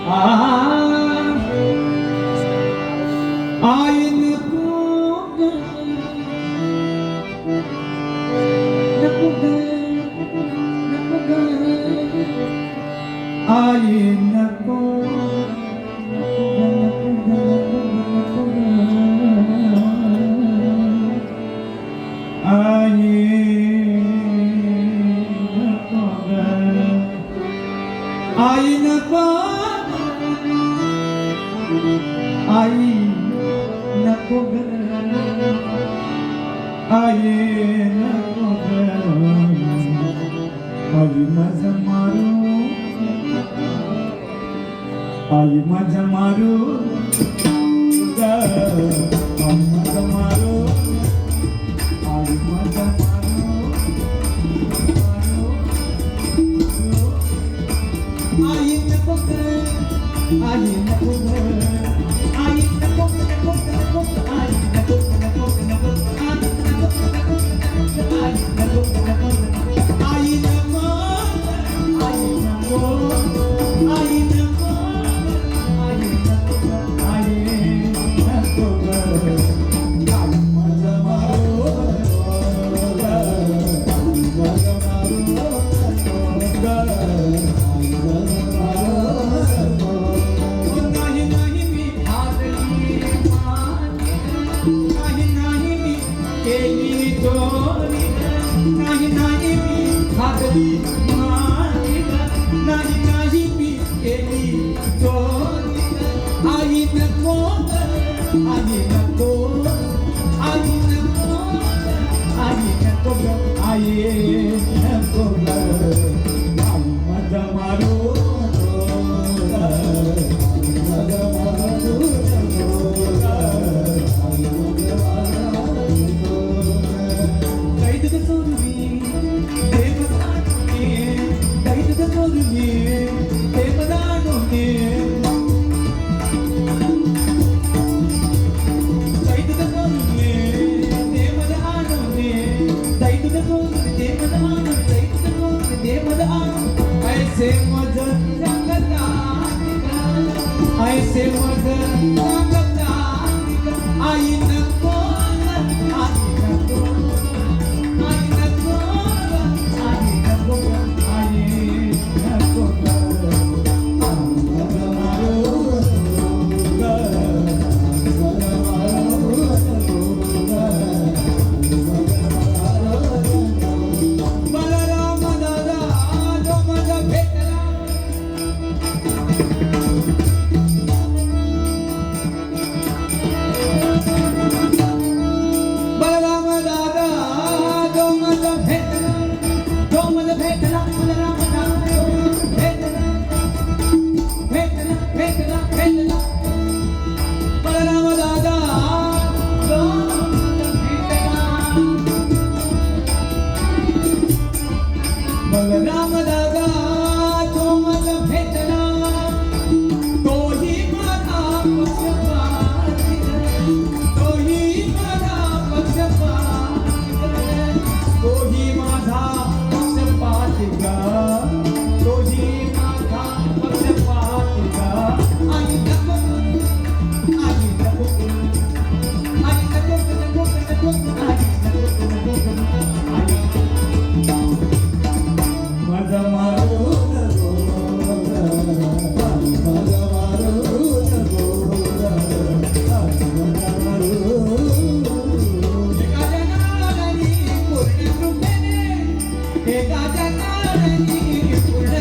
आई नको ग, नको ग, नको ग, आई नको, आई नको, आई नको ग, आई नको ग, आई माझा मारू, आई माझा मारू ग, आई माझा मारू, आई माझा मारू, आई नको ग, आई नको ग, आई नको ग, नको ग, नको ग, आई नको ग, नको ग, नको ग, आई नको ग, नको ग, आई नको ग, नको ग, आई नको, आई नको, आई नको, आई नको ग, आई नको ग, आई माझा मारू ग, आई माझा मारू नाही नाही मी खागली नाही नाही मी केली चोरी आई नको आई नको आई नको आई नको आई नको आई माझा मारू ऐसे मज रंगता ऐसे मज रंगता आई नको आई नको आई नको आई नको आई नको राम दादा तो मला भेटला तोही माझा पक्षपाती तोही माझा पक्षपाती तोही माझा पक्षपाती तोही माझा पक्षपाती आई नको आई नको आई नको नको नको आई नको नको माझा मारू एका जगाला पूर्ण